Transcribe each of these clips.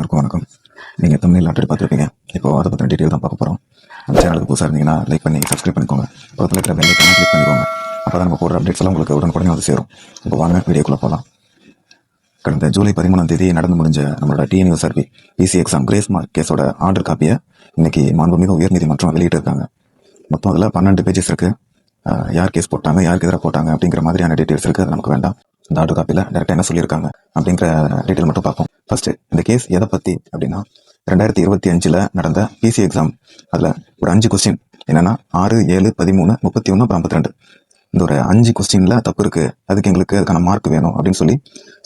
எல்லாருக்கும் வணக்கம். நீங்கள் தமிழில் ஆல்ரெடி பார்த்துருப்பீங்க. இப்போது அதை பற்றின டீட்டெயில் தான் பார்க்க போகிறோம். அந்த சேனலுக்கு புதுசாக இருந்தீங்கன்னா லைக் பண்ணி சப்ஸ்கிரைப் பண்ணிக்கோங்க. பக்கத்தில் இருக்கிற பெல் ஐக்கானை கிளிக் பண்ணிக்கோங்க. அப்போ தான் நம்ம போடுற அப்டேட்ஸ் எல்லாம் உங்களுக்கு உடனுக்குடனே வந்து சேரும். இப்போ வாங்க வீடியோக்குள்ளே போகலாம். கடந்த ஜூலை 13 நடந்து முடிஞ்ச நம்மளோட TNUSRB PC exam grace mark கேஸோட ஆர்டர் காப்பியை இன்னைக்கு மாண்புமிகு உயர்நீதிமன்றம் வெளியிட்டிருக்காங்க. மொத்தம் அதில் 12 பேஜஸ் இருக்குது. யார் கேஸ் போட்டாங்க, யாருக்கு எதிராக போட்டாங்க அப்படிங்கிற மாதிரியான டீட்டெயில்ஸ் இருக்குது. அது நமக்கு வேண்டாம். இந்த ஆர்டர் காப்பியில் டேரெக்டாக என்ன சொல்லியிருக்காங்க அப்படிங்கிற டீட்டெயில் மட்டும் பார்ப்போம். ஃபர்ஸ்ட் இந்த கேஸ் எதை பற்றி அப்படின்னா 2025 நடந்த பிசி எக்ஸாம். அதில் ஒரு 5 கொஸ்டின் என்னன்னா 6, 7, 13, 31, 52. இந்த ஒரு 5 கொஸ்டின்ல தப்பு இருக்கு, அதுக்கு எங்களுக்கு அதுக்கான மார்க் வேணும் அப்படின்னு சொல்லி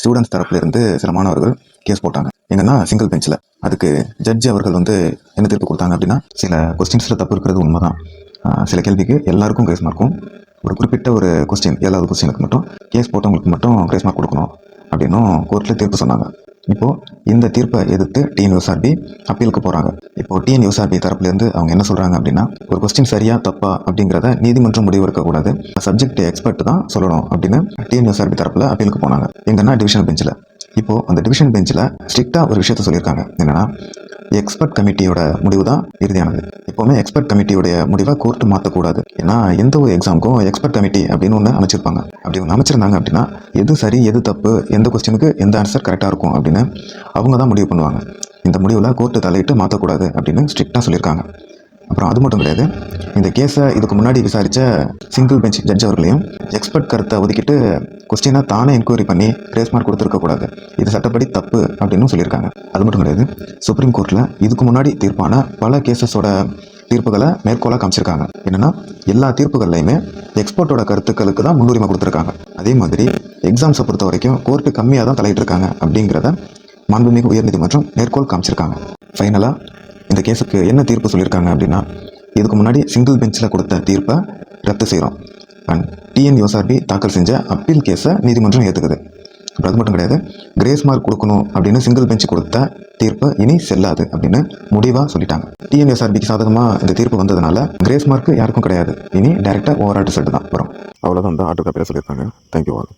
ஸ்டூடெண்ட்ஸ் தரப்புல இருந்து சில மாணவர்கள் கேஸ் போட்டாங்க. எங்கன்னா சிங்கிள் பெஞ்சில். அதுக்கு ஜட்ஜி அவர்கள் என்ன தீர்ப்பு கொடுத்தாங்க அப்படின்னா, சில கொஸ்டின்ஸ்ல தப்பு இருக்கிறது உண்மைதான். சில கேள்விக்கு எல்லாருக்கும் கிரேஸ் மார்க்கும், ஒரு குறிப்பிட்ட ஒரு கொஸ்டின் 7வது கொஸ்டினுக்கு மட்டும் கேஸ் போட்டவங்களுக்கு மட்டும் கிரேஸ் மார்க் கொடுக்கணும் அப்படின்னும் கோர்ட்டில் தீர்ப்பு சொன்னாங்க. இப்போ இந்த தீர்ப்பை எதிர்த்து டிஎன்யூஎஸ்ஆர்பி அப்பீலுக்கு போறாங்க. இப்போ டிஎன்யூஎஸ்ஆர்பி தரப்புல இருந்து அவங்க என்ன சொல்றாங்க அப்படின்னா, ஒரு கொஸ்டின் சரியா தப்பா அப்படிங்கிறத நீதிமன்றம் முடிவு இருக்கக்கூடாது, சப்ஜெக்ட் எக்ஸ்பர்ட் தான் சொல்லணும் அப்படின்னு டிஎன்யூஎஸ்ஆர்பி தரப்புல அப்பீலுக்கு போனாங்க. எங்கன்னா டிவிஷன் பெஞ்சில். இப்போ அந்த டிவிஷன் பெஞ்சில் ஸ்ட்ரிக்டா ஒரு விஷயத்த சொல்லியிருக்காங்க. என்னன்னா, எக்ஸ்பர்ட் கமிட்டியோட முடிவு தான் இறுதியானது. எப்போவுமே எக்ஸ்பர்ட் கமிட்டியோடைய முடிவை கோர்ட்டு மாற்றக்கூடாது. ஏன்னா எந்த ஒரு எக்ஸாமுக்கும் எக்ஸ்பர்ட் கமிட்டி அப்படின்னு ஒன்று அமைச்சிருப்பாங்க. அப்படி ஒன்று அமைச்சிருந்தாங்க அப்படின்னா எது சரி எது தப்பு, எந்த கொஸ்டினுக்கு எந்த ஆன்சர் கரெக்டாக இருக்கும் அப்படின்னு அவங்க தான் முடிவு பண்ணுவாங்க. இந்த முடிவில் கோர்ட்டு தலையிட்டு மாற்றக்கூடாது அப்படின்னு ஸ்ட்ரிக்டாக சொல்லியிருக்காங்க. அப்புறம் அது மட்டும் கிடையாது, இந்த கேஸை இதுக்கு முன்னாடி விசாரித்த சிங்கிள் பெஞ்ச் ஜட்ஜ் அவர்களையும் எக்ஸ்பர்ட் கருத்தை ஒதுக்கிட்டு கொஸ்டினை தானே என்கொயரி பண்ணி கிரேஸ் மார்க் கொடுத்துருக்கக்கூடாது, இது சட்டப்படி தப்பு அப்படின்னு சொல்லியிருக்காங்க. அது மட்டும் கிடையாது, சுப்ரீம் கோர்ட்டில் இதுக்கு முன்னாடி தீர்ப்பான பல கேசஸோட தீர்ப்புகளை மேற்கோளாக காமிச்சிருக்காங்க. என்னன்னா, எல்லா தீர்ப்புகள்லையுமே எக்ஸ்பர்ட்டோட கருத்துக்களுக்கு தான் முன்னுரிமை கொடுத்துருக்காங்க. அதே மாதிரி எக்ஸாம்ஸை பொறுத்த வரைக்கும் கோர்ட்டு கம்மியாக தான் தலையிட்டு இருக்காங்க அப்படிங்கிறத மாண்புமிகு உயர்நீதிமன்றம் மேற்கோள் காமிச்சிருக்காங்க. ஃபைனலாக இந்த கேஸுக்கு என்ன தீர்ப்பு சொல்லியிருக்காங்க அப்படின்னா, இதுக்கு முன்னாடி சிங்கிள் பெஞ்சில் கொடுத்த தீர்ப்பை ரத்து செய்கிறோம் அண்ட் டிஎன்யூஎஸ்ஆர்பி தாக்கல் செஞ்ச அப்பீல் கேஸை நீதிமன்றம் ஏற்றுக்குது. அப்புறம் அது மட்டும் கிடையாது, கிரேஸ் மார்க் கொடுக்கணும் அப்படின்னு சிங்கிள் பெஞ்ச் கொடுத்த தீர்ப்பு இனி செல்லாது அப்படின்னு முடிவாக சொல்லிட்டாங்க. டிஎன்யூஎஸ்ஆர்பிக்கு சாதகமாக இந்த தீர்ப்பு வந்ததுனால கிரேஸ் மார்க் யாருக்கும் கிடையாது. இனி டைரெக்டாக ஓவரால் ரிசல்ட் தான் வரும். அவ்வளோதான் இந்த ஆர்டர் காப்பியில் சொல்லியிருக்காங்க. Thank you all.